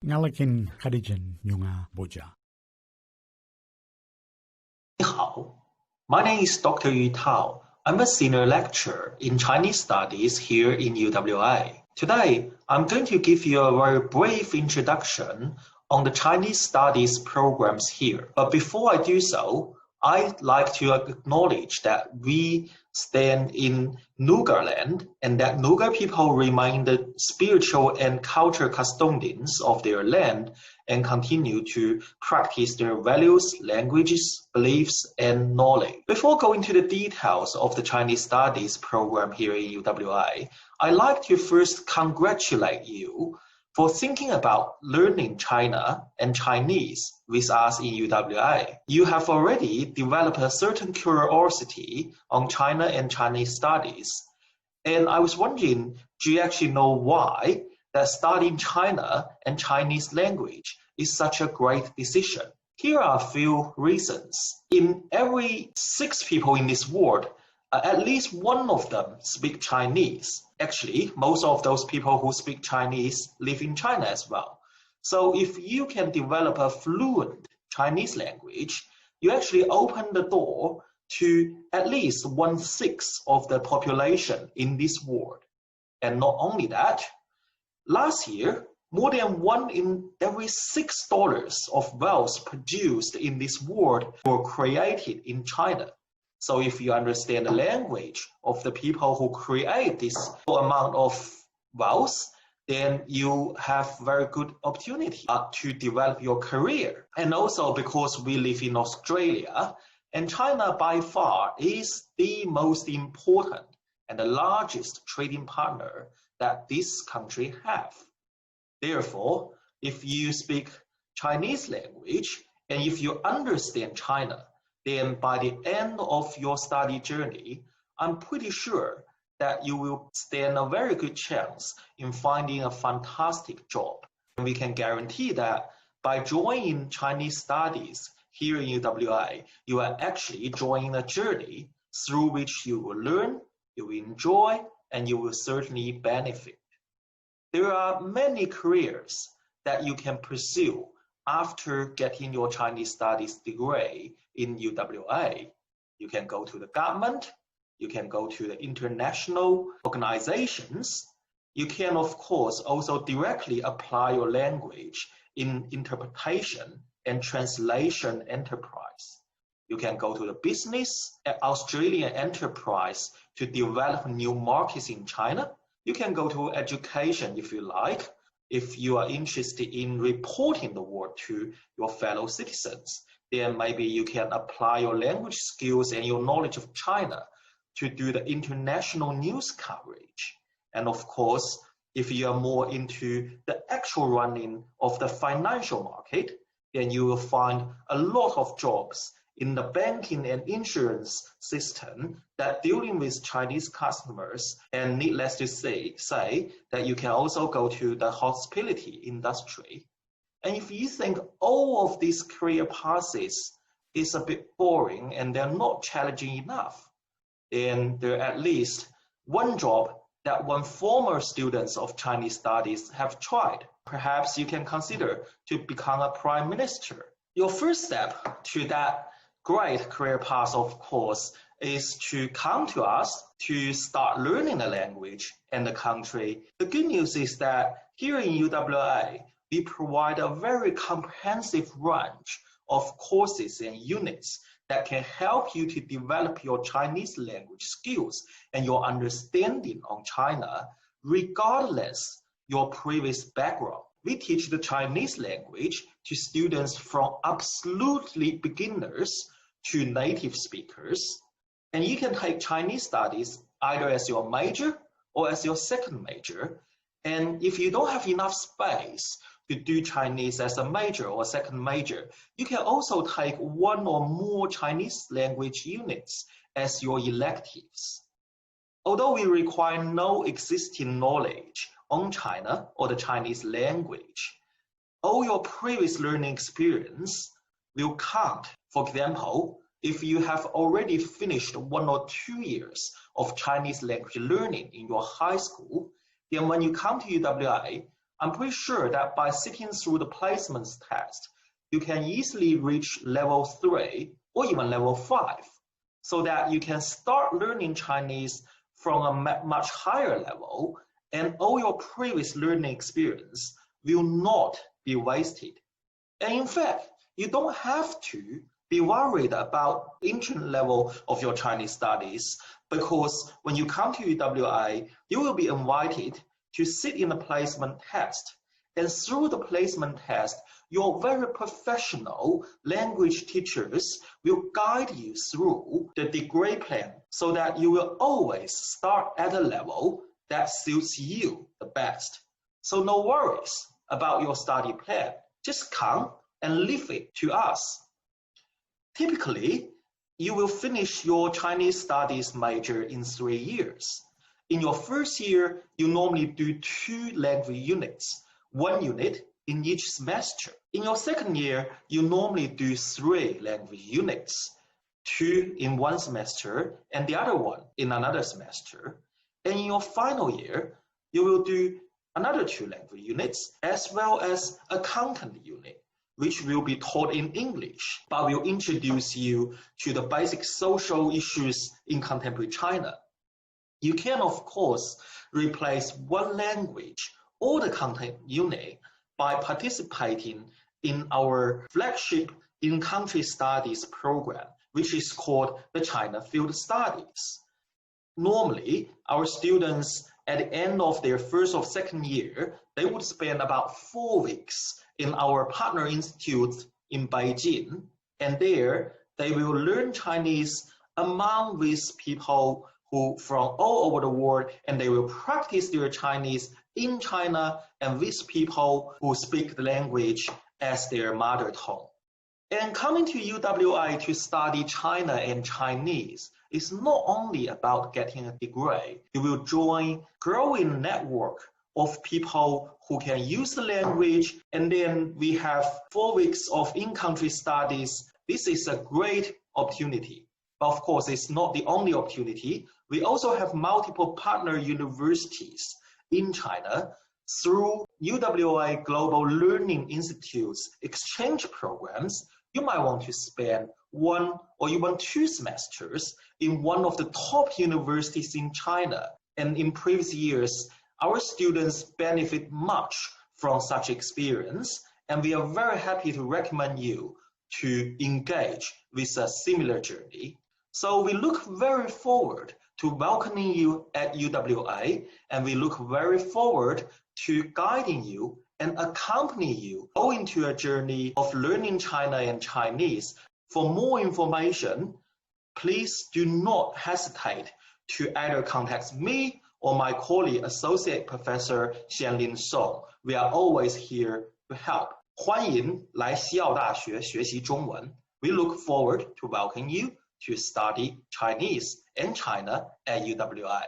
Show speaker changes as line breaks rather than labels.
Ngalakin Khadijan Nyunga Boja.
你好, my name is Dr. Yu Tao. I'm a senior lecturer in Chinese studies here in UWI. Today, I'm going to give you a very brief introduction on the Chinese studies programs here. But before I do so, I'd like to acknowledge that we stand in Noongar land and that Noongar people remain the spiritual and cultural custodians of their land and continue to practice their values, languages, beliefs, and knowledge. Before going to the details of the Chinese studies program here in UWI, I'd like to first congratulate you for thinking about learning China and Chinese with us in UWI. You have already developed a certain curiosity on China and Chinese studies. And I was wondering, do you actually know why that studying China and Chinese language is such a great decision? Here are a few reasons. In every 6 people in this world, at least one of them speak Chinese. Actually, most of those people who speak Chinese live in China as well. So if you can develop a fluent Chinese language, you actually open the door to at least 1/6 of the population in this world. And not only that, last year, more than 1 in every $6 of wealth produced in this world were created in China. So if you understand the language of the people who create this amount of wealth, then you have very good opportunity to develop your career. And also because we live in Australia, and China by far is the most important and the largest trading partner that this country have. Therefore, if you speak Chinese language and if you understand China, then by the end of your study journey, I'm pretty sure that you will stand a very good chance in finding a fantastic job. And we can guarantee that by joining Chinese studies here in UWI, you are actually joining a journey through which you will learn, you will enjoy, and you will certainly benefit. There are many careers that you can pursue after getting your Chinese studies degree in UWI. You can go to the government, you can go to the international organizations. You can, of course, also directly apply your language in interpretation and translation enterprise. You can go to the business, Australian enterprise to develop new markets in China. You can go to education if you like, if you are interested in reporting the world to your fellow citizens. Then maybe you can apply your language skills and your knowledge of China to do the international news coverage. And of course, if you are more into the actual running of the financial market, then you will find a lot of jobs in the banking and insurance system that dealing with Chinese customers, and needless to say that you can also go to the hospitality industry. And if you think all of these career paths is a bit boring and they're not challenging enough, then there are at least one job that one former students of Chinese studies have tried. Perhaps you can consider to become a prime minister. Your first step to that great career path, of course, is to come to us to start learning the language and the country. The good news is that here in UWI, we provide a very comprehensive range of courses and units that can help you to develop your Chinese language skills and your understanding on China, regardless your previous background. We teach the Chinese language to students from absolutely beginners to native speakers. And you can take Chinese studies either as your major or as your second major. And if you don't have enough space to do Chinese as a major or second major, you can also take one or more Chinese language units as your electives. Although we require no existing knowledge on China or the Chinese language, all your previous learning experience will count. For example, if you have already finished 1 or 2 years of Chinese language learning in your high school, then when you come to UWI, I'm pretty sure that by sitting through the placements test, you can easily reach level 3 or even level 5, so that you can start learning Chinese from a much higher level, and all your previous learning experience will not be wasted. And in fact, you don't have to be worried about the entry level of your Chinese studies, because when you come to UWI, you will be invited to sit in the placement test. And through the placement test, your very professional language teachers will guide you through the degree plan, so that you will always start at a level that suits you the best. So no worries about your study plan. Just come and leave it to us. Typically, you will finish your Chinese studies major in 3 years. In your first year, you normally do 2 language units, 1 unit in each semester. In your second year, you normally do 3 language units, 2 in 1 semester and the other one in another semester. And in your final year, you will do another 2 language units as well as a content unit, which will be taught in English, but will introduce you to the basic social issues in contemporary China. You can, of course, replace 1 language or the content unit by participating in our flagship in-country studies program, which is called the China Field Studies. Normally, our students at the end of their first or second year, they would spend about 4 weeks in our partner institute in Beijing, and there they will learn Chinese among these people who from all over the world, and they will practice their Chinese in China and with people who speak the language as their mother tongue. And coming to UWI to study China and Chinese is not only about getting a degree. You will join a growing network of people who can use the language, and then we have 4 weeks of in-country studies. This is a great opportunity. But of course, it's not the only opportunity. We also have multiple partner universities in China through UWI Global Learning Institute's exchange programs. You might want to spend 1 or even 2 semesters in one of the top universities in China. And in previous years, our students benefit much from such experience, and we are very happy to recommend you to engage with a similar journey. So we look very forward to welcoming you at UWI, and we look very forward to guiding you and accompany you going to a journey of learning China and Chinese. For more information, please do not hesitate to either contact me or my colleague, Associate Professor Xianlin Song. We are always here to help. 欢迎来西澳大学学习中文. We look forward to welcoming you to study Chinese and China at UWI.